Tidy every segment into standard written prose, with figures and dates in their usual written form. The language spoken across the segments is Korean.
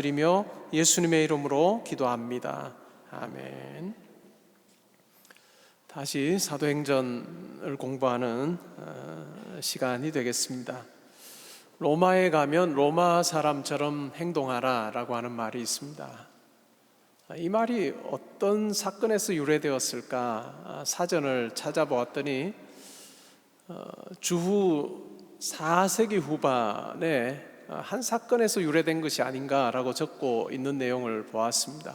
드리며 예수님의 이름으로 기도합니다. 아멘. 다시 사도행전을 공부하는 시간이 되겠습니다. 로마에 가면 로마 사람처럼 행동하라 라고 하는 말이 있습니다. 이 말이 어떤 사건에서 유래되었을까 사전을 찾아보았더니 주후 4세기 후반에 한 사건에서 유래된 것이 아닌가라고 적고 있는 내용을 보았습니다.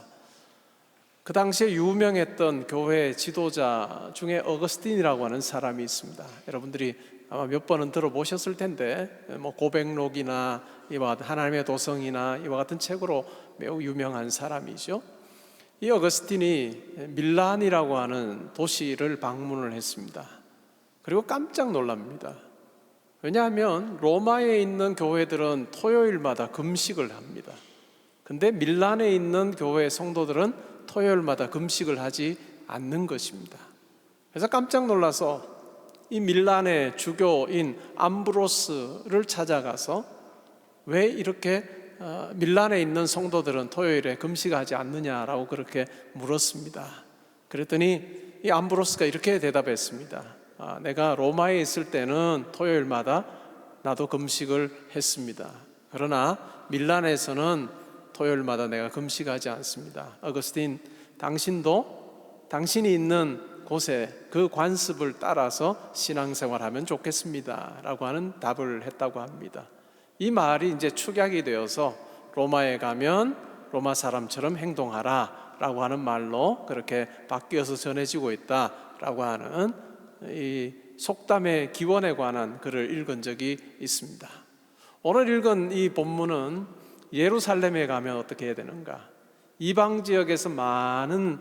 그 당시에 유명했던 교회 지도자 중에 어거스틴이라고 하는 사람이 있습니다. 여러분들이 아마 몇 번은 들어보셨을 텐데 고백록이나 이와 같은 하나님의 도성이나 이와 같은 책으로 매우 유명한 사람이죠. 이 어거스틴이 밀란이라고 하는 도시를 방문을 했습니다. 그리고 깜짝 놀랍니다. 왜냐하면 로마에 있는 교회들은 토요일마다 금식을 합니다. 근데 밀란에 있는 교회 성도들은 토요일마다 금식을 하지 않는 것입니다. 그래서 깜짝 놀라서 이 밀란의 주교인 암브로스를 찾아가서 왜 이렇게 밀란에 있는 성도들은 토요일에 금식하지 않느냐라고 그렇게 물었습니다. 그랬더니 이 암브로스가 이렇게 대답했습니다. 내가 로마에 있을 때는 토요일마다 나도 금식을 했습니다. 그러나 밀란에서는 토요일마다 내가 금식하지 않습니다. 어거스틴, 당신도 당신이 있는 곳에 그 관습을 따라서 신앙생활하면 좋겠습니다 라고 하는 답을 했다고 합니다. 이 말이 이제 축약이 되어서 로마에 가면 로마 사람처럼 행동하라 라고 하는 말로 그렇게 바뀌어서 전해지고 있다라고 하는 이 속담의 기원에 관한 글을 읽은 적이 있습니다. 오늘 읽은 이 본문은 예루살렘에 가면 어떻게 해야 되는가? 이방 지역에서 많은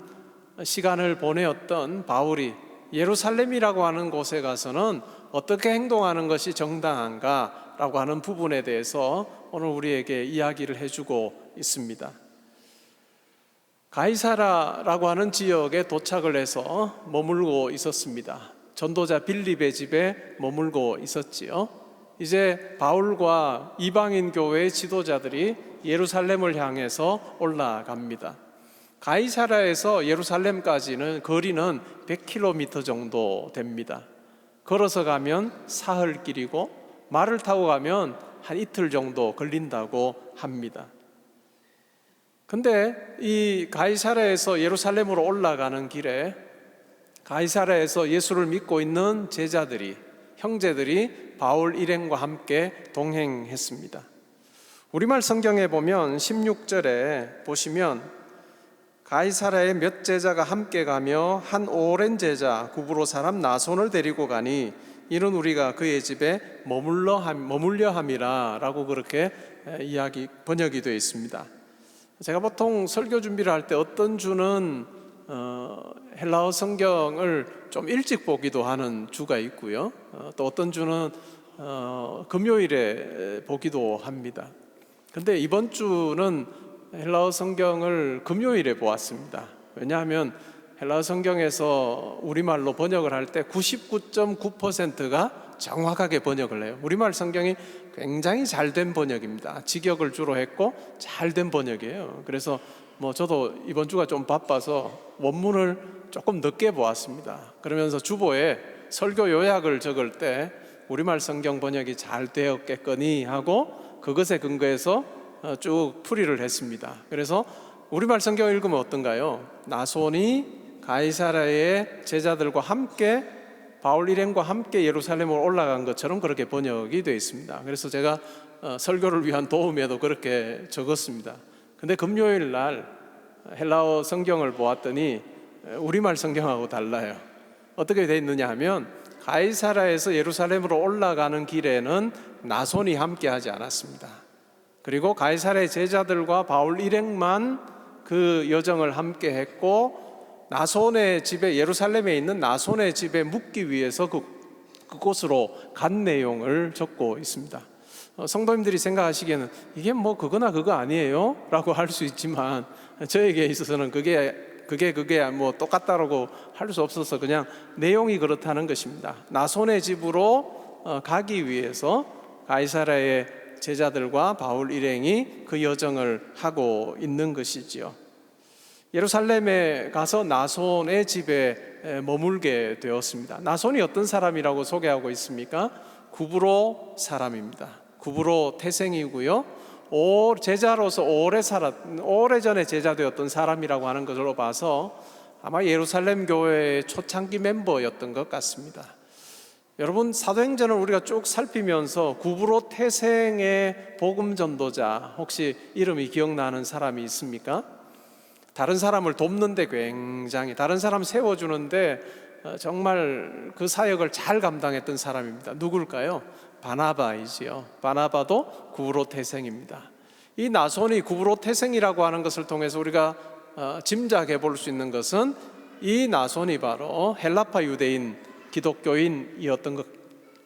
시간을 보내었던 바울이 예루살렘이라고 하는 곳에 가서는 어떻게 행동하는 것이 정당한가? 라고 하는 부분에 대해서 오늘 우리에게 이야기를 해주고 있습니다. 가이사라라고 하는 지역에 도착을 해서 머물고 있었습니다. 전도자 빌립의 집에 머물고 있었지요. 이제 바울과 이방인 교회의 지도자들이 예루살렘을 향해서 올라갑니다. 가이사라에서 예루살렘까지는 거리는 100km 정도 됩니다. 걸어서 가면 사흘길이고 말을 타고 가면 한 이틀 정도 걸린다고 합니다. 근데 이 가이사라에서 예루살렘으로 올라가는 길에 가이사라에서 예수를 믿고 있는 제자들이, 형제들이 바울 일행과 함께 동행했습니다. 우리말 성경에 보면 16절에 보시면 가이사라에 몇 제자가 함께 가며 한 오랜 제자 구브로 사람 나손을 데리고 가니 이는 우리가 그의 집에 머물려 함이라 라고 그렇게 번역이 되어 있습니다. 제가 보통 설교 준비를 할 때 어떤 주는 헬라어 성경을 좀 일찍 보기도 하는 주가 있고요. 또 어떤 주는 금요일에 보기도 합니다. 근데 이번 주는 헬라어 성경을 금요일에 보았습니다. 왜냐하면 헬라어 성경에서 우리말로 번역을 할 때 99.9%가 정확하게 번역을 해요. 우리말 성경이 굉장히 잘된 번역입니다. 직역을 주로 했고 잘된 번역이에요. 그래서 저도 이번 주가 좀 바빠서 원문을 조금 늦게 보았습니다. 그러면서 주보에 설교 요약을 적을 때 우리말 성경 번역이 잘 되었겠거니 하고 그것에 근거해서 쭉 풀이를 했습니다. 그래서 우리말 성경을 읽으면 어떤가요? 나손이 가이사라의 제자들과 함께 바울 일행과 함께 예루살렘으로 올라간 것처럼 그렇게 번역이 되어 있습니다. 그래서 제가 설교를 위한 도움에도 그렇게 적었습니다. 근데 금요일 날 헬라어 성경을 보았더니 우리말 성경하고 달라요. 어떻게 되어 있느냐 하면 가이사라에서 예루살렘으로 올라가는 길에는 나손이 함께 하지 않았습니다. 그리고 가이사라의 제자들과 바울 일행만 그 여정을 함께 했고 나손의 집에, 예루살렘에 있는 나손의 집에 묵기 위해서 그곳으로 간 내용을 적고 있습니다. 성도님들이 생각하시기에는 이게 그거나 그거 아니에요? 라고 할 수 있지만 저에게 있어서는 그게 똑같다라고 할 수 없어서 그냥 내용이 그렇다는 것입니다. 나손의 집으로 가기 위해서 가이사라의 제자들과 바울 일행이 그 여정을 하고 있는 것이지요. 예루살렘에 가서 나손의 집에 머물게 되었습니다. 나손이 어떤 사람이라고 소개하고 있습니까? 구브로 사람입니다. 구브로 태생이고요. 제자로서 오래전에 제자 되었던 사람이라고 하는 것으로 봐서 아마 예루살렘 교회의 초창기 멤버였던 것 같습니다. 여러분, 사도행전을 우리가 쭉 살피면서 구브로 태생의 복음 전도자, 혹시 이름이 기억나는 사람이 있습니까? 다른 사람을 돕는데 굉장히, 다른 사람 세워주는데 정말 그 사역을 잘 감당했던 사람입니다. 누굴까요? 바나바이지요. 바나바도 구브로 태생입니다. 이 나손이 구브로 태생이라고 하는 것을 통해서 우리가 짐작해 볼 수 있는 것은 이 나손이 바로 헬라파 유대인 기독교인이었던 것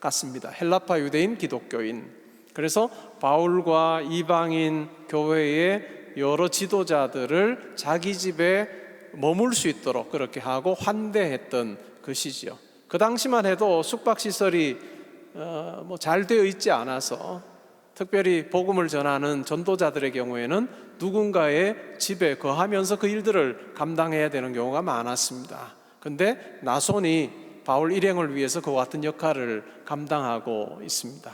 같습니다. 헬라파 유대인 기독교인. 그래서 바울과 이방인 교회의 여러 지도자들을 자기 집에 머물 수 있도록 그렇게 하고 환대했던 것이지요. 그 당시만 해도 숙박시설이 잘 되어 있지 않아서 특별히 복음을 전하는 전도자들의 경우에는 누군가의 집에 거하면서 그 일들을 감당해야 되는 경우가 많았습니다. 근데 나손이 바울 일행을 위해서 그와 같은 역할을 감당하고 있습니다.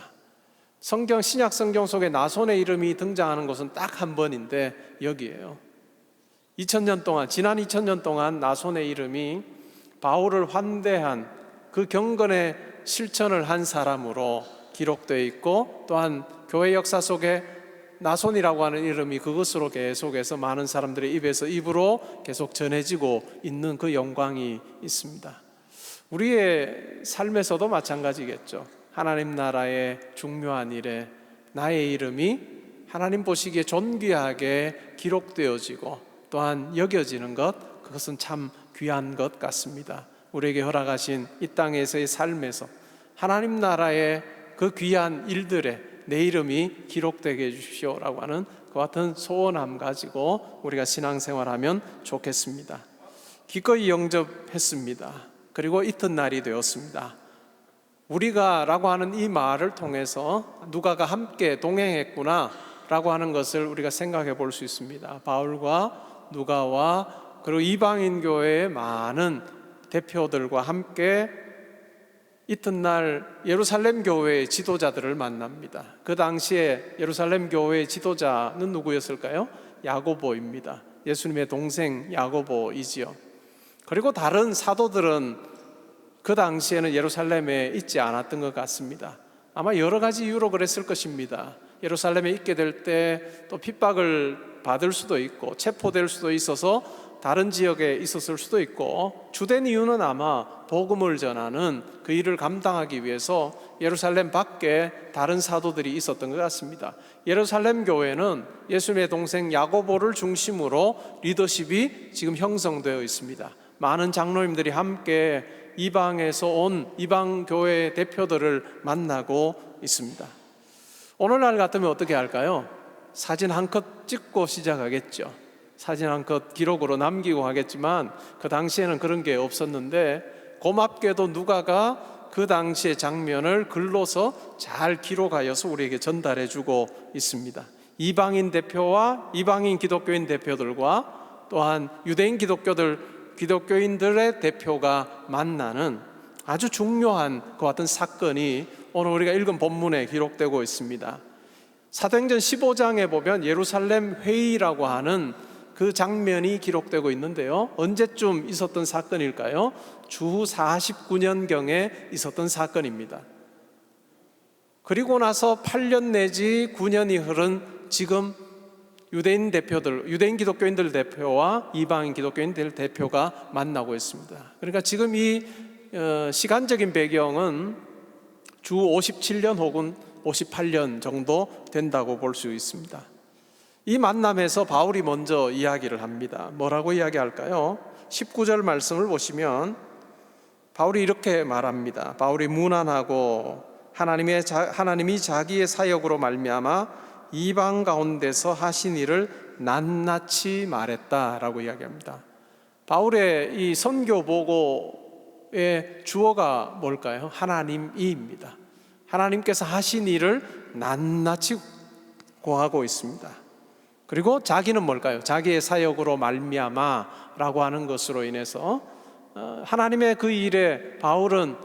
신약 성경 속에 나손의 이름이 등장하는 것은 딱 한 번인데 여기에요. 지난 2000년 동안 나손의 이름이 바울을 환대한 그 경건의 실천을 한 사람으로 기록되어 있고, 또한 교회 역사 속에 나손이라고 하는 이름이 그것으로 계속해서 많은 사람들의 입에서 입으로 계속 전해지고 있는 그 영광이 있습니다. 우리의 삶에서도 마찬가지겠죠. 하나님 나라의 중요한 일에 나의 이름이 하나님 보시기에 존귀하게 기록되어지고 또한 여겨지는 것, 그것은 참 귀한 것 같습니다. 우리에게 허락하신 이 땅에서의 삶에서 하나님 나라의 그 귀한 일들에 내 이름이 기록되게 해주십시오라고 하는 그 같은 소원함 가지고 우리가 신앙생활하면 좋겠습니다. 기꺼이 영접했습니다. 그리고 이튿날이 되었습니다. 우리가 라고 하는 이 말을 통해서 누가가 함께 동행했구나 라고 하는 것을 우리가 생각해 볼 수 있습니다. 바울과 누가와 그리고 이방인 교회의 많은 대표들과 함께 이튿날 예루살렘 교회의 지도자들을 만납니다. 그 당시에 예루살렘 교회의 지도자는 누구였을까요? 야고보입니다. 예수님의 동생 야고보이지요. 그리고 다른 사도들은 그 당시에는 예루살렘에 있지 않았던 것 같습니다. 아마 여러 가지 이유로 그랬을 것입니다. 예루살렘에 있게 될 때 또 핍박을 받을 수도 있고 체포될 수도 있어서 다른 지역에 있었을 수도 있고, 주된 이유는 아마 복음을 전하는 그 일을 감당하기 위해서 예루살렘 밖에 다른 사도들이 있었던 것 같습니다. 예루살렘 교회는 예수님의 동생 야고보를 중심으로 리더십이 지금 형성되어 있습니다. 많은 장로님들이 함께 이방에서 온 이방 교회 대표들을 만나고 있습니다. 오늘날 같으면 어떻게 할까요? 사진 한 컷 찍고 시작하겠죠. 사진 한 컷 기록으로 남기고 하겠지만 그 당시에는 그런 게 없었는데, 고맙게도 누가가 그 당시의 장면을 글로서 잘 기록하여서 우리에게 전달해주고 있습니다. 이방인 대표와 이방인 기독교인 대표들과 또한 유대인 기독교인들의 대표가 만나는 아주 중요한 그 같은 사건이 오늘 우리가 읽은 본문에 기록되고 있습니다. 사도행전 15장에 보면 예루살렘 회의라고 하는 그 장면이 기록되고 있는데요. 언제쯤 있었던 사건일까요? 주후 49년경에 있었던 사건입니다. 그리고 나서 8년 내지 9년이 흐른 지금 유대인 기독교인들 대표와 이방인 기독교인들 대표가 만나고 있습니다. 그러니까 지금 이 시간적인 배경은 주 57년 혹은 58년 정도 된다고 볼 수 있습니다. 이 만남에서 바울이 먼저 이야기를 합니다. 뭐라고 이야기할까요? 19절 말씀을 보시면 바울이 이렇게 말합니다. 바울이 문안하고 하나님이 자기의 사역으로 말미암아 이방 가운데서 하신 일을 낱낱이 말했다라고 이야기합니다. 바울의 이 선교 보고의 주어가 뭘까요? 하나님이입니다. 하나님께서 하신 일을 낱낱이 고하고 있습니다. 그리고 자기는 뭘까요? 자기의 사역으로 말미암아라고 하는 것으로 인해서 하나님의 그 일에 바울은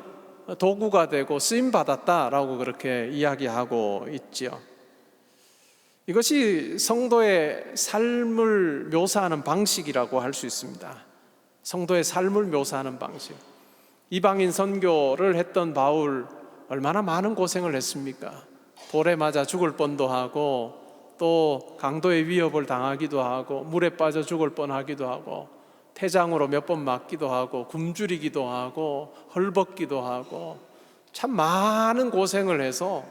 도구가 되고 쓰임 받았다라고 그렇게 이야기하고 있지요. 이것이 성도의 삶을 묘사하는 방식이라고 할 수 있습니다. 성도의 삶을 묘사하는 방식. 이방인 선교를 했던 바울, 얼마나 많은 고생을 했습니까? 돌에 맞아 죽을 뻔도 하고, 또 강도의 위협을 당하기도 하고, 물에 빠져 죽을 뻔하기도 하고, 태장으로 몇 번 맞기도 하고, 굶주리기도 하고, 헐벗기도 하고, 참 많은 고생을 해서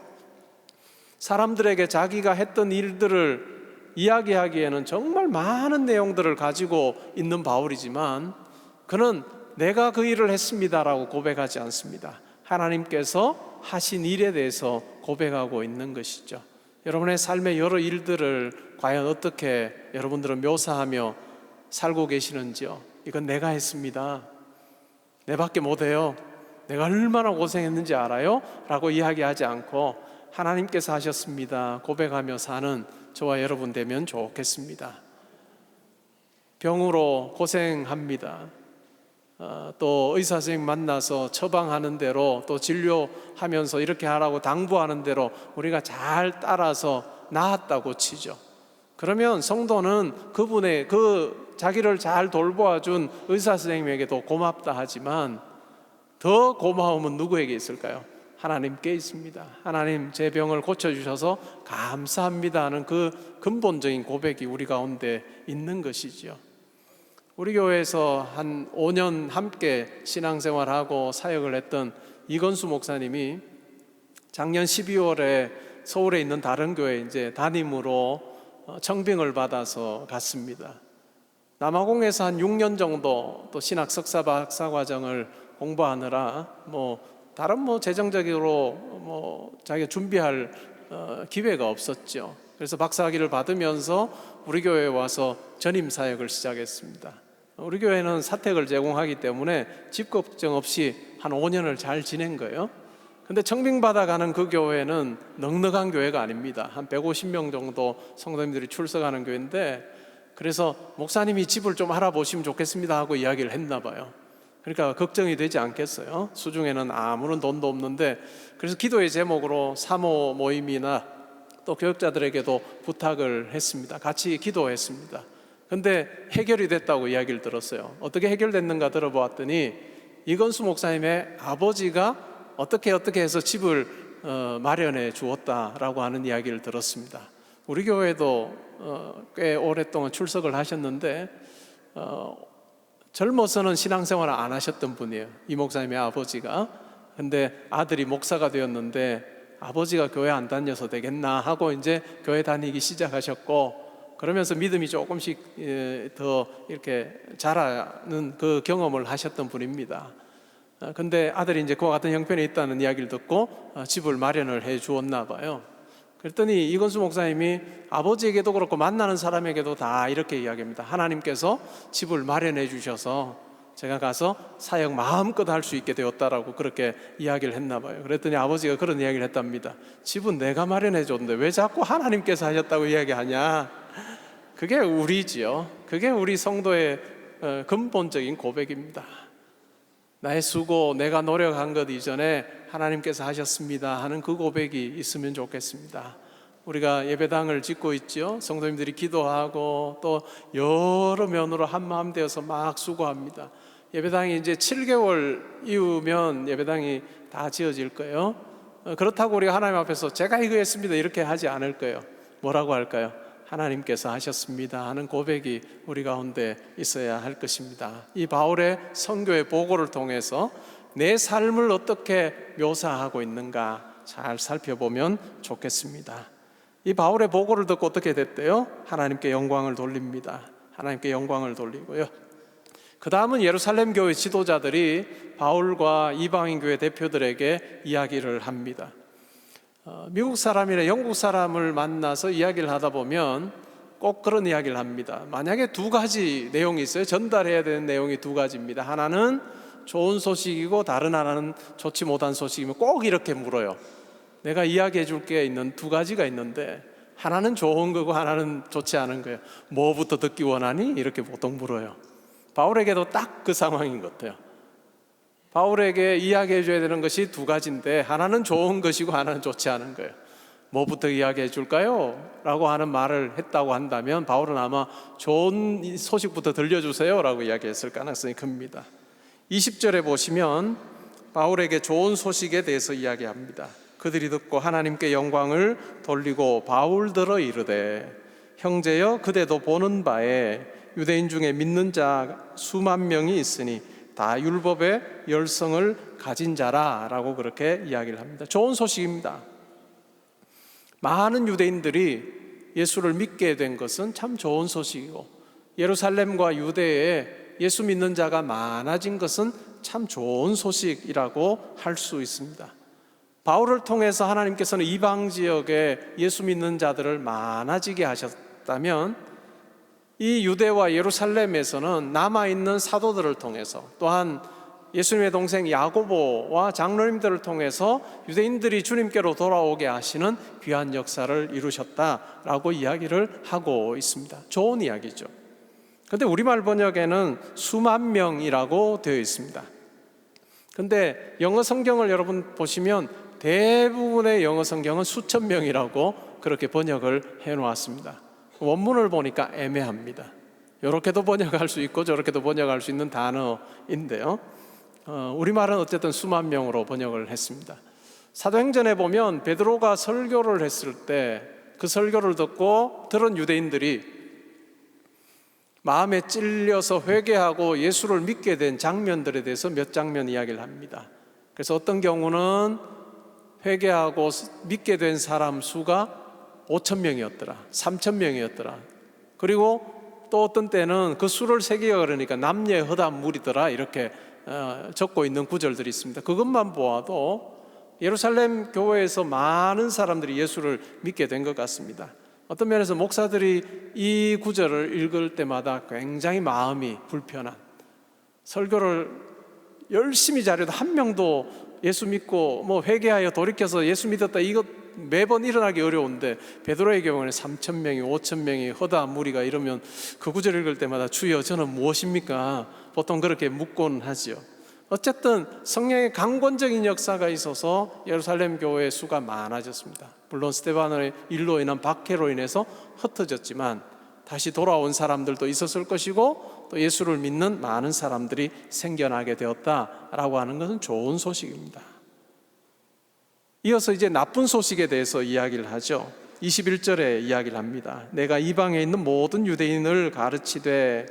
사람들에게 자기가 했던 일들을 이야기하기에는 정말 많은 내용들을 가지고 있는 바울이지만, 그는 내가 그 일을 했습니다라고 고백하지 않습니다. 하나님께서 하신 일에 대해서 고백하고 있는 것이죠. 여러분의 삶의 여러 일들을 과연 어떻게 여러분들은 묘사하며 살고 계시는지요? 이건 내가 했습니다. 내밖에 못해요. 내가 얼마나 고생했는지 알아요? 라고 이야기하지 않고 하나님께서 하셨습니다 고백하며 사는 저와 여러분 되면 좋겠습니다. 병으로 고생합니다. 또 의사 선생님 만나서 처방하는 대로, 또 진료하면서 이렇게 하라고 당부하는 대로 우리가 잘 따라서 나았다고 치죠. 그러면 성도는 그분의 자기를 잘 돌보아준 의사 선생님에게도 고맙다 하지만 더 고마움은 누구에게 있을까요? 하나님께 있습니다. 하나님, 제 병을 고쳐주셔서 감사합니다 하는 그 근본적인 고백이 우리 가운데 있는 것이지요. 우리 교회에서 한 5년 함께 신앙생활하고 사역을 했던 이건수 목사님이 작년 12월에 서울에 있는 다른 교회 이제 담임으로 청빙을 받아서 갔습니다. 남아공에서 한 6년 정도 또 신학 석사 박사 과정을 공부하느라 다른 재정적으로 자기가 준비할 기회가 없었죠. 그래서 박사학위를 받으면서 우리 교회에 와서 전임 사역을 시작했습니다. 우리 교회는 사택을 제공하기 때문에 집 걱정 없이 한 5년을 잘 지낸 거예요. 근데 청빙받아 가는 그 교회는 넉넉한 교회가 아닙니다. 한 150명 정도 성도님들이 출석하는 교회인데, 그래서 목사님이 집을 좀 알아보시면 좋겠습니다 하고 이야기를 했나 봐요. 그러니까 걱정이 되지 않겠어요? 수중에는 아무런 돈도 없는데. 그래서 기도의 제목으로 사모 모임이나 또 교역자들에게도 부탁을 했습니다. 같이 기도했습니다. 근데 해결이 됐다고 이야기를 들었어요. 어떻게 해결됐는가 들어보았더니 이건수 목사님의 아버지가 어떻게 해서 집을 마련해 주었다라고 하는 이야기를 들었습니다. 우리 교회도 꽤 오랫동안 출석을 하셨는데 젊어서는 신앙생활을 안 하셨던 분이에요. 이 목사님의 아버지가. 근데 아들이 목사가 되었는데 아버지가 교회 안 다녀서 되겠나 하고 이제 교회 다니기 시작하셨고, 그러면서 믿음이 조금씩 더 이렇게 자라는 그 경험을 하셨던 분입니다. 근데 아들이 이제 그와 같은 형편에 있다는 이야기를 듣고 집을 마련을 해 주었나 봐요. 그랬더니 이건수 목사님이 아버지에게도 그렇고 만나는 사람에게도 다 이렇게 이야기합니다. 하나님께서 집을 마련해 주셔서 제가 가서 사역 마음껏 할 수 있게 되었다라고 그렇게 이야기를 했나 봐요. 그랬더니 아버지가 그런 이야기를 했답니다. 집은 내가 마련해 줬는데 왜 자꾸 하나님께서 하셨다고 이야기하냐. 그게 우리지요. 그게 우리 성도의 근본적인 고백입니다. 나의 수고, 내가 노력한 것 이전에 하나님께서 하셨습니다 하는 그 고백이 있으면 좋겠습니다. 우리가 예배당을 짓고 있죠. 성도님들이 기도하고 또 여러 면으로 한마음 되어서 막 수고합니다. 예배당이 이제 7개월 이후면 예배당이 다 지어질 거예요. 그렇다고 우리가 하나님 앞에서 제가 이거 했습니다 이렇게 하지 않을 거예요. 뭐라고 할까요? 하나님께서 하셨습니다 하는 고백이 우리 가운데 있어야 할 것입니다. 이 바울의 선교의 보고를 통해서 내 삶을 어떻게 묘사하고 있는가 잘 살펴보면 좋겠습니다. 이 바울의 보고를 듣고 어떻게 됐대요? 하나님께 영광을 돌립니다. 하나님께 영광을 돌리고요. 그 다음은 예루살렘 교회 지도자들이 바울과 이방인 교회 대표들에게 이야기를 합니다. 미국 사람이나 영국 사람을 만나서 이야기를 하다 보면 꼭 그런 이야기를 합니다. 만약에 두 가지 내용이 있어요. 전달해야 되는 내용이 두 가지입니다. 하나는 좋은 소식이고 다른 하나는 좋지 못한 소식이면 꼭 이렇게 물어요. 내가 이야기해 줄 게 있는 두 가지가 있는데 하나는 좋은 거고 하나는 좋지 않은 거예요. 뭐부터 듣기 원하니? 이렇게 보통 물어요. 바울에게도 딱 그 상황인 것 같아요. 바울에게 이야기해 줘야 되는 것이 두 가지인데 하나는 좋은 것이고 하나는 좋지 않은 거예요. 뭐부터 이야기해 줄까요? 라고 하는 말을 했다고 한다면 바울은 아마 좋은 소식부터 들려주세요 라고 이야기했을 가능성이 큽니다. 20절에 보시면 바울에게 좋은 소식에 대해서 이야기합니다. 그들이 듣고 하나님께 영광을 돌리고 바울더러 이르되 형제여 그대도 보는 바에 유대인 중에 믿는 자 수만 명이 있으니 다 율법의 열성을 가진 자라 라고 그렇게 이야기를 합니다. 좋은 소식입니다. 많은 유대인들이 예수를 믿게 된 것은 참 좋은 소식이고 예루살렘과 유대에 예수 믿는 자가 많아진 것은 참 좋은 소식이라고 할 수 있습니다. 바울을 통해서 하나님께서는 이방 지역에 예수 믿는 자들을 많아지게 하셨다면 이 유대와 예루살렘에서는 남아있는 사도들을 통해서 또한 예수님의 동생 야고보와 장로님들을 통해서 유대인들이 주님께로 돌아오게 하시는 귀한 역사를 이루셨다라고 이야기를 하고 있습니다. 좋은 이야기죠. 그런데 우리말 번역에는 수만 명이라고 되어 있습니다. 그런데 영어 성경을 여러분 보시면 대부분의 영어 성경은 수천 명이라고 그렇게 번역을 해놓았습니다. 원문을 보니까 애매합니다. 이렇게도 번역할 수 있고 저렇게도 번역할 수 있는 단어인데요. 우리말은 어쨌든 수만 명으로 번역을 했습니다. 사도행전에 보면 베드로가 설교를 했을 때 그 설교를 듣고 들은 유대인들이 마음에 찔려서 회개하고 예수를 믿게 된 장면들에 대해서 몇 장면 이야기를 합니다. 그래서 어떤 경우는 회개하고 믿게 된 사람 수가 5,000명이었더라 3,000명이었더라 그리고 또 어떤 때는 그 수를 세기가 그러니까 남녀의 허다무리더라 이렇게 적고 있는 구절들이 있습니다. 그것만 보아도 예루살렘 교회에서 많은 사람들이 예수를 믿게 된 것 같습니다. 어떤 면에서 목사들이 이 구절을 읽을 때마다 굉장히 마음이 불편한, 설교를 열심히 잘해도 한 명도 예수 믿고 회개하여 돌이켜서 예수 믿었다 이거 매번 일어나기 어려운데 베드로의 경우에는 3,000명이 5,000명이 허다 무리가 이러면 그 구절 읽을 때마다 주여 저는 무엇입니까? 보통 그렇게 묻곤 하죠. 어쨌든 성령의 강권적인 역사가 있어서 예루살렘 교회의 수가 많아졌습니다. 물론 스데반의 일로 인한 박해로 인해서 흩어졌지만 다시 돌아온 사람들도 있었을 것이고 또 예수를 믿는 많은 사람들이 생겨나게 되었다라고 하는 것은 좋은 소식입니다. 이어서 이제 나쁜 소식에 대해서 이야기를 하죠. 21절에 이야기를 합니다. 내가 이방에 있는 모든 유대인을 가르치되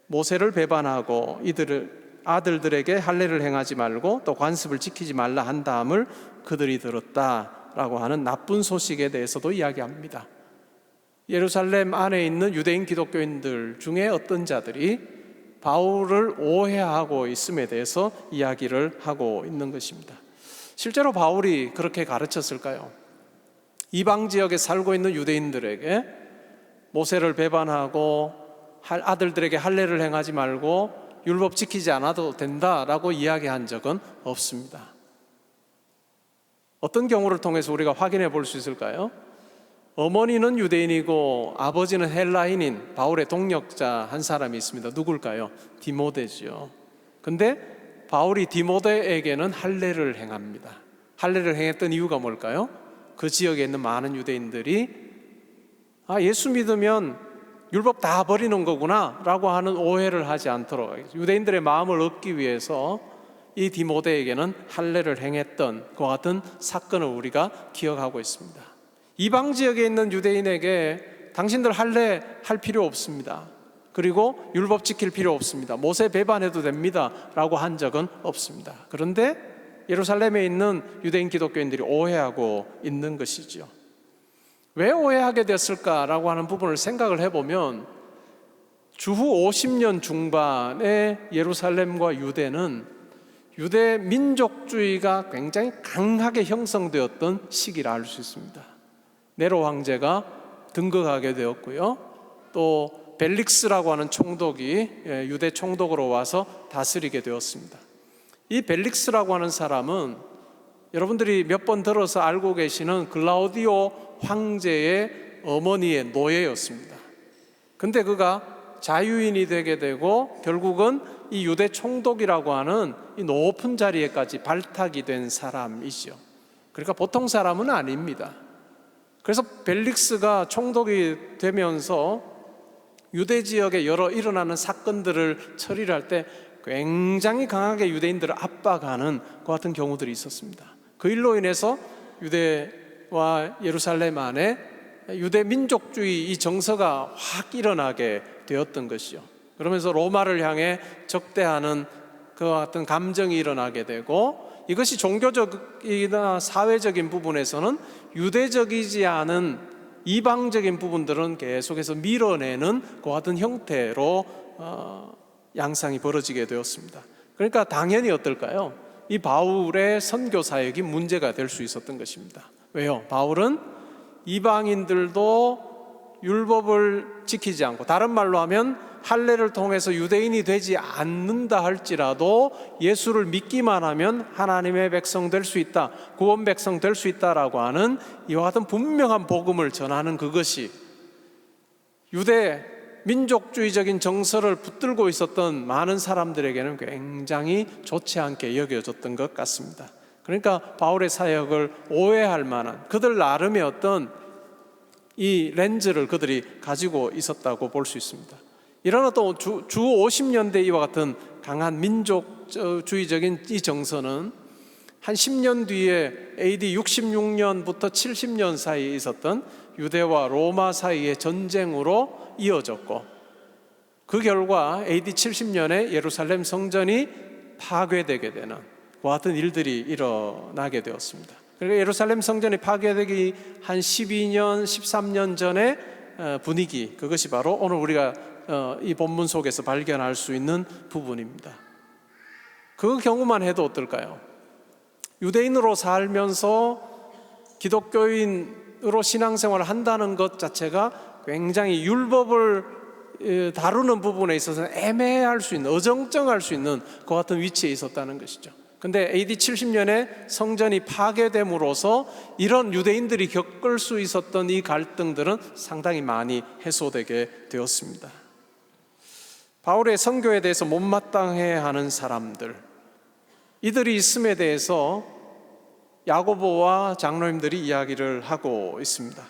모세를 배반하고 이들을 아들들에게 할례를 행하지 말고 또 관습을 지키지 말라 한 다음을 그들이 들었다라고 하는 나쁜 소식에 대해서도 이야기합니다. 예루살렘 안에 있는 유대인 기독교인들 중에 어떤 자들이 바울을 오해하고 있음에 대해서 이야기를 하고 있는 것입니다. 실제로 바울이 그렇게 가르쳤을까요? 이방 지역에 살고 있는 유대인들에게 모세를 배반하고 아들들에게 할례를 행하지 말고 율법 지키지 않아도 된다라고 이야기한 적은 없습니다. 어떤 경우를 통해서 우리가 확인해 볼 수 있을까요? 어머니는 유대인이고 아버지는 헬라인인 바울의 동역자 한 사람이 있습니다. 누굴까요? 디모데죠. 근데 바울이 디모데에게는 할례를 행합니다. 할례를 행했던 이유가 뭘까요? 그 지역에 있는 많은 유대인들이 예수 믿으면 율법 다 버리는 거구나 라고 하는 오해를 하지 않도록 유대인들의 마음을 얻기 위해서 이 디모데에게는 할례를 행했던 그와 같은 사건을 우리가 기억하고 있습니다. 이방 지역에 있는 유대인에게 당신들 할례 할 필요 없습니다. 그리고 율법 지킬 필요 없습니다. 모세 배반해도 됩니다 라고 한 적은 없습니다. 그런데 예루살렘에 있는 유대인 기독교인들이 오해하고 있는 것이죠. 왜 오해하게 됐을까라고 하는 부분을 생각을 해보면 주후 50년 중반에 예루살렘과 유대는 유대 민족주의가 굉장히 강하게 형성되었던 시기라 할 수 있습니다. 네로 황제가 등극하게 되었고요. 또 벨릭스라고 하는 총독이 유대 총독으로 와서 다스리게 되었습니다. 이 벨릭스라고 하는 사람은 여러분들이 몇 번 들어서 알고 계시는 글라우디오 황제의 어머니의 노예였습니다. 근데 그가 자유인이 되게 되고 결국은 이 유대 총독이라고 하는 이 높은 자리에까지 발탁이 된 사람이죠. 그러니까 보통 사람은 아닙니다. 그래서 벨릭스가 총독이 되면서 유대 지역에 여러 일어나는 사건들을 처리를 할 때 굉장히 강하게 유대인들을 압박하는 그 같은 경우들이 있었습니다. 그 일로 인해서 유대와 예루살렘 안에 유대 민족주의 이 정서가 확 일어나게 되었던 것이요. 그러면서 로마를 향해 적대하는 그 같은 감정이 일어나게 되고, 이것이 종교적이나 사회적인 부분에서는 유대적이지 않은 이방적인 부분들은 계속해서 밀어내는 그 같은 형태로 양상이 벌어지게 되었습니다. 그러니까 당연히 어떨까요? 이 바울의 선교 사역이 문제가 될 수 있었던 것입니다. 왜요? 바울은 이방인들도 율법을 지키지 않고, 다른 말로 하면 할례를 통해서 유대인이 되지 않는다 할지라도 예수를 믿기만 하면 하나님의 백성 될 수 있다, 구원 백성 될 수 있다라고 하는 이와 같은 분명한 복음을 전하는 그것이 유대 민족주의적인 정서를 붙들고 있었던 많은 사람들에게는 굉장히 좋지 않게 여겨졌던 것 같습니다. 그러니까 바울의 사역을 오해할 만한, 그들 나름의 어떤 이 렌즈를 그들이 가지고 있었다고 볼 수 있습니다. 이런 어떤 주 50년대 이와 같은 강한 민족주의적인 이 정서는 한 10년 뒤에 AD 66년부터 70년 사이에 있었던 유대와 로마 사이의 전쟁으로 이어졌고, 그 결과 AD 70년에 예루살렘 성전이 파괴되게 되는 그 같은 일들이 일어나게 되었습니다. 그러니까 예루살렘 성전이 파괴되기 한 12년, 13년 전의 분위기, 그것이 바로 오늘 우리가 이 본문 속에서 발견할 수 있는 부분입니다. 그 경우만 해도 어떨까요? 유대인으로 살면서 기독교인으로 신앙생활을 한다는 것 자체가 굉장히 율법을 다루는 부분에 있어서는 애매할 수 있는, 어정쩡할 수 있는 그 같은 위치에 있었다는 것이죠. 근데 AD 70년에 성전이 파괴됨으로써 이런 유대인들이 겪을 수 있었던 이 갈등들은 상당히 많이 해소되게 되었습니다. 바울의 선교에 대해서 못마땅해하는 사람들, 이들이 있음에 대해서 야고보와 장로님들이 이야기를 하고 있습니다.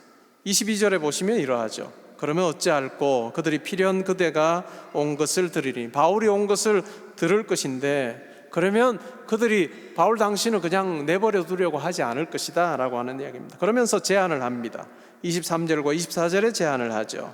22절에 보시면 이러하죠. 그러면 어찌할꼬? 그들이 필연 그대가 온 것을 들으리니. 바울이 온 것을 들을 것인데, 그러면 그들이 바울 당신을 그냥 내버려 두려고 하지 않을 것이다 라고 하는 이야기입니다. 그러면서 제안을 합니다. 23절과 24절에 제안을 하죠.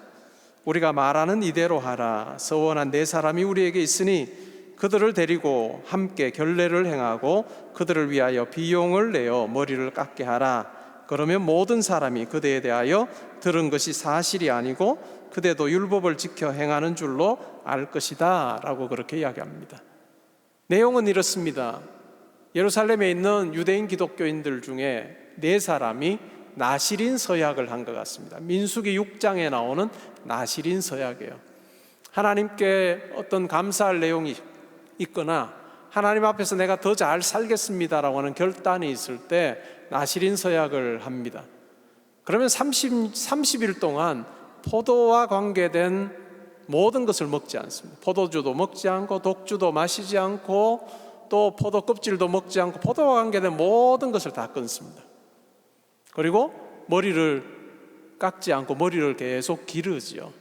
우리가 말하는 이대로 하라. 서원한 네 사람이 우리에게 있으니 그들을 데리고 함께 결례를 행하고 그들을 위하여 비용을 내어 머리를 깎게 하라. 그러면 모든 사람이 그대에 대하여 들은 것이 사실이 아니고 그대도 율법을 지켜 행하는 줄로 알 것이다 라고 그렇게 이야기합니다. 내용은 이렇습니다. 예루살렘에 있는 유대인 기독교인들 중에 네 사람이 나실인 서약을 한 것 같습니다. 민수기 6장에 나오는 나실인 서약이에요. 하나님께 어떤 감사할 내용이 있거나 하나님 앞에서 내가 더 잘 살겠습니다라고 하는 결단이 있을 때 나실인 서약을 합니다. 그러면 30일 동안 포도와 관계된 모든 것을 먹지 않습니다. 포도주도 먹지 않고 독주도 마시지 않고 또 포도 껍질도 먹지 않고 포도와 관계된 모든 것을 다 끊습니다. 그리고 머리를 깎지 않고 머리를 계속 기르지요.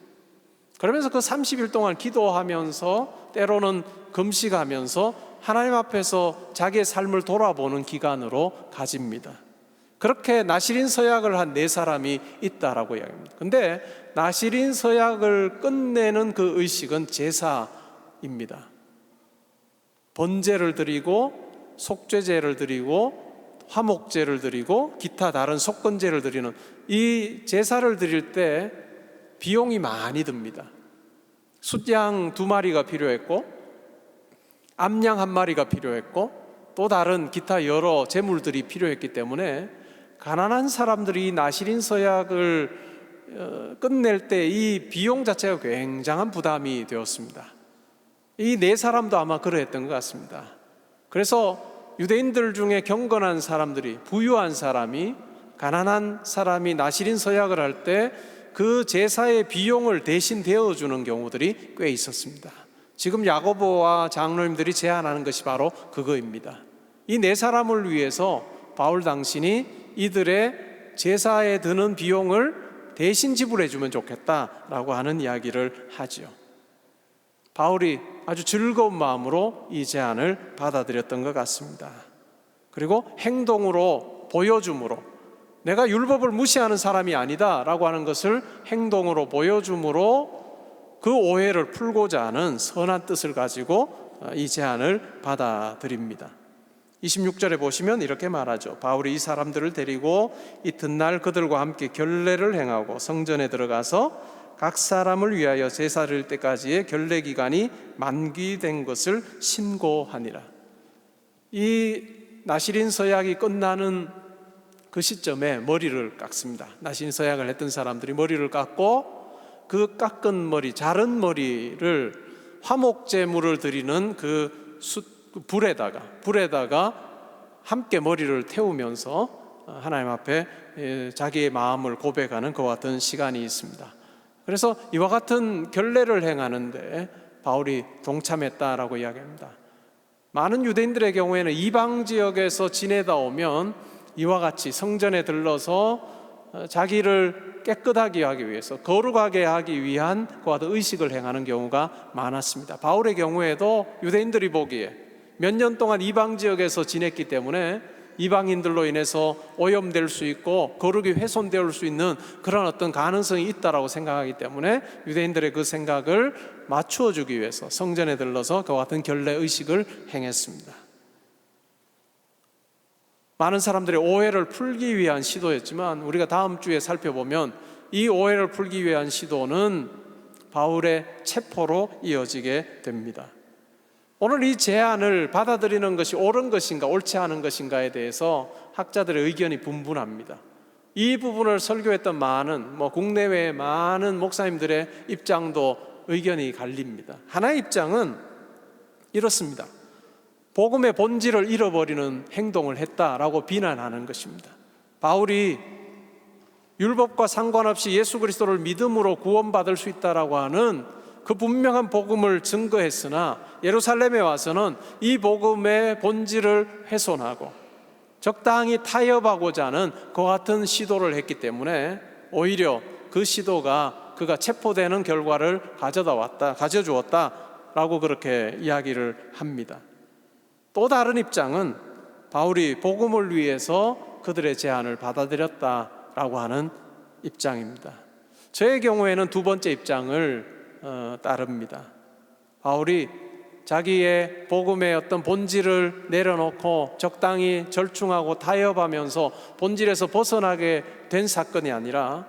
그러면서 그 30일 동안 기도하면서 때로는 금식하면서 하나님 앞에서 자기의 삶을 돌아보는 기간으로 가집니다. 그렇게 나실인 서약을 한 네 사람이 있다라고 이야기합니다. 근데 나실인 서약을 끝내는 그 의식은 제사입니다. 번제를 드리고 속죄제를 드리고 화목제를 드리고 기타 다른 속건제를 드리는 이 제사를 드릴 때 비용이 많이 듭니다. 숫양 2마리가 필요했고 암양 1마리가 필요했고 또 다른 기타 여러 제물들이 필요했기 때문에 가난한 사람들이 나실인 서약을 끝낼 때 이 비용 자체가 굉장한 부담이 되었습니다. 이 네 사람도 아마 그러했던 것 같습니다. 그래서 유대인들 중에 경건한 사람들이, 부유한 사람이 가난한 사람이 나시린 서약을 할 때 그 제사의 비용을 대신 대어주는 경우들이 꽤 있었습니다. 지금 야고보와 장로님들이 제안하는 것이 바로 그거입니다. 이 네 사람을 위해서 바울 당신이 이들의 제사에 드는 비용을 대신 지불해 주면 좋겠다라고 하는 이야기를 하죠. 바울이 아주 즐거운 마음으로 이 제안을 받아들였던 것 같습니다. 그리고 행동으로 보여줌으로, 내가 율법을 무시하는 사람이 아니다 라고 하는 것을 행동으로 보여줌으로 그 오해를 풀고자 하는 선한 뜻을 가지고 이 제안을 받아들입니다. 26절에 보시면 이렇게 말하죠. 바울이 이 사람들을 데리고 이튿날 그들과 함께 결례를 행하고 성전에 들어가서 각 사람을 위하여 제사를 드릴 때까지의 결례 기간이 만기된 것을 신고하니라. 이 나시린 서약이 끝나는 그 시점에 머리를 깎습니다. 나시린 서약을 했던 사람들이 머리를 깎고 그 깎은 머리, 자른 머리를 화목제물을 드리는 그 불에다가 함께 머리를 태우면서 하나님 앞에 자기의 마음을 고백하는 그와 같은 시간이 있습니다. 그래서 이와 같은 결례를 행하는데 바울이 동참했다라고 이야기합니다. 많은 유대인들의 경우에는 이방 지역에서 지내다 오면 이와 같이 성전에 들러서 자기를 깨끗하게 하기 위해서, 거룩하게 하기 위한 그와 같은 의식을 행하는 경우가 많았습니다. 바울의 경우에도 유대인들이 보기에 몇 년 동안 이방 지역에서 지냈기 때문에 이방인들로 인해서 오염될 수 있고 거룩이 훼손될 수 있는 그런 어떤 가능성이 있다라고 생각하기 때문에 유대인들의 그 생각을 맞추어 주기 위해서 성전에 들러서 그와 같은 결례 의식을 행했습니다. 많은 사람들의 오해를 풀기 위한 시도였지만 우리가 다음 주에 살펴보면 이 오해를 풀기 위한 시도는 바울의 체포로 이어지게 됩니다. 오늘 이 제안을 받아들이는 것이 옳은 것인가 옳지 않은 것인가에 대해서 학자들의 의견이 분분합니다. 이 부분을 설교했던 많은 국내외의 많은 목사님들의 입장도 의견이 갈립니다. 하나의 입장은 이렇습니다. 복음의 본질을 잃어버리는 행동을 했다라고 비난하는 것입니다. 바울이 율법과 상관없이 예수 그리스도를 믿음으로 구원받을 수 있다라고 하는 그 분명한 복음을 증거했으나 예루살렘에 와서는 이 복음의 본질을 훼손하고 적당히 타협하고자 하는 그와 같은 시도를 했기 때문에 오히려 그 시도가 그가 체포되는 결과를 가져주었다라고 그렇게 이야기를 합니다. 또 다른 입장은 바울이 복음을 위해서 그들의 제안을 받아들였다라고 하는 입장입니다. 저의 경우에는 두 번째 입장을 따릅니다. 바울이 자기의 복음의 어떤 본질을 내려놓고 적당히 절충하고 타협하면서 본질에서 벗어나게 된 사건이 아니라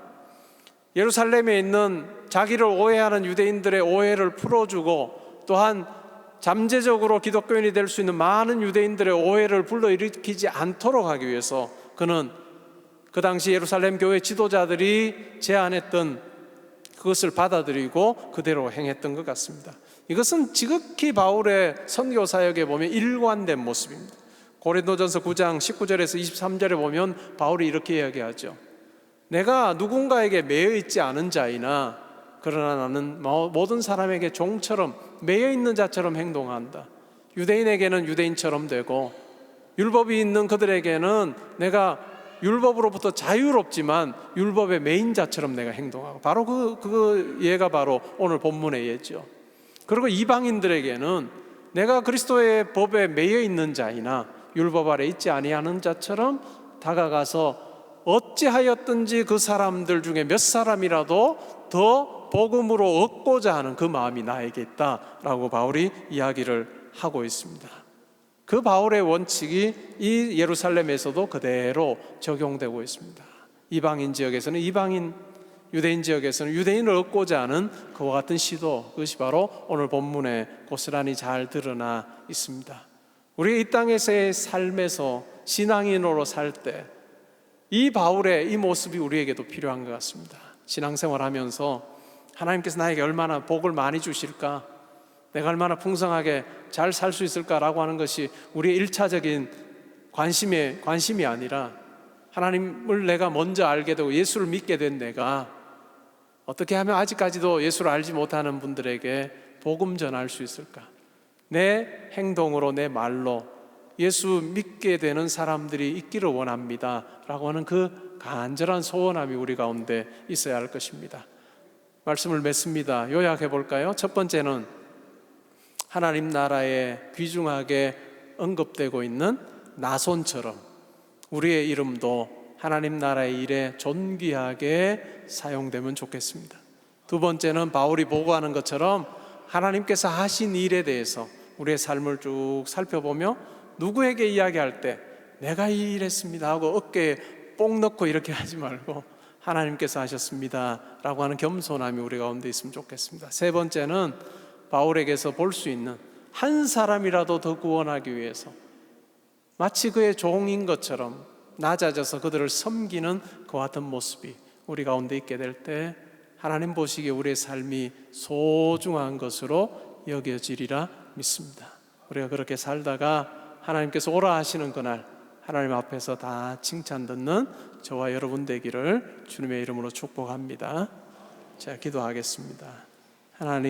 예루살렘에 있는 자기를 오해하는 유대인들의 오해를 풀어주고 또한 잠재적으로 기독교인이 될 수 있는 많은 유대인들의 오해를 불러일으키지 않도록 하기 위해서 그는 그 당시 예루살렘 교회 지도자들이 제안했던 그것을 받아들이고 그대로 행했던 것 같습니다. 이것은 지극히 바울의 선교 사역에 보면 일관된 모습입니다. 고린도전서 9장 19절에서 23절에 보면 바울이 이렇게 이야기하죠. 내가 누군가에게 매여 있지 않은 자이나 그러나 나는 모든 사람에게 종처럼 매여 있는 자처럼 행동한다. 유대인에게는 유대인처럼 되고 율법이 있는 그들에게는 내가 율법으로부터 자유롭지만 율법의 매인 자처럼 내가 행동하고, 바로 그 예가 바로 오늘 본문의 예죠. 그리고 이방인들에게는 내가 그리스도의 법에 매여 있는 자이나 율법 아래 있지 아니하는 자처럼 다가가서 어찌하였든지 그 사람들 중에 몇 사람이라도 더 복음으로 얻고자 하는 그 마음이 나에게 있다라고 바울이 이야기를 하고 있습니다. 그 바울의 원칙이 이 예루살렘에서도 그대로 적용되고 있습니다. 이방인 지역에서는 이방인, 유대인 지역에서는 유대인을 얻고자 하는 그와 같은 시도, 그것이 바로 오늘 본문에 고스란히 잘 드러나 있습니다. 우리 이 땅에서의 삶에서 신앙인으로 살 때 이 바울의 이 모습이 우리에게도 필요한 것 같습니다. 신앙생활 하면서 하나님께서 나에게 얼마나 복을 많이 주실까, 내가 얼마나 풍성하게 잘 살 수 있을까라고 하는 것이 우리의 일차적인 관심이 아니라 하나님을 내가 먼저 알게 되고 예수를 믿게 된 내가 어떻게 하면 아직까지도 예수를 알지 못하는 분들에게 복음 전할 수 있을까? 내 행동으로, 내 말로 예수 믿게 되는 사람들이 있기를 원합니다 라고 하는 그 간절한 소원함이 우리 가운데 있어야 할 것입니다. 말씀을 맺습니다. 요약해 볼까요? 첫 번째는 하나님 나라에 귀중하게 언급되고 있는 나손처럼 우리의 이름도 하나님 나라의 일에 존귀하게 사용되면 좋겠습니다. 두 번째는 바울이 보고하는 것처럼 하나님께서 하신 일에 대해서 우리의 삶을 쭉 살펴보며 누구에게 이야기할 때 내가 이 일 했습니다 하고 어깨에 뽕 넣고 이렇게 하지 말고 하나님께서 하셨습니다 라고 하는 겸손함이 우리 가운데 있으면 좋겠습니다. 세 번째는 바울에게서 볼 수 있는 한 사람이라도 더 구원하기 위해서 마치 그의 종인 것처럼 낮아져서 그들을 섬기는 그와 같은 모습이 우리 가운데 있게 될 때 하나님 보시기에 우리의 삶이 소중한 것으로 여겨지리라 믿습니다. 우리가 그렇게 살다가 하나님께서 오라 하시는 그날 하나님 앞에서 다 칭찬 듣는 저와 여러분 되기를 주님의 이름으로 축복합니다. 자, 기도하겠습니다. 하나님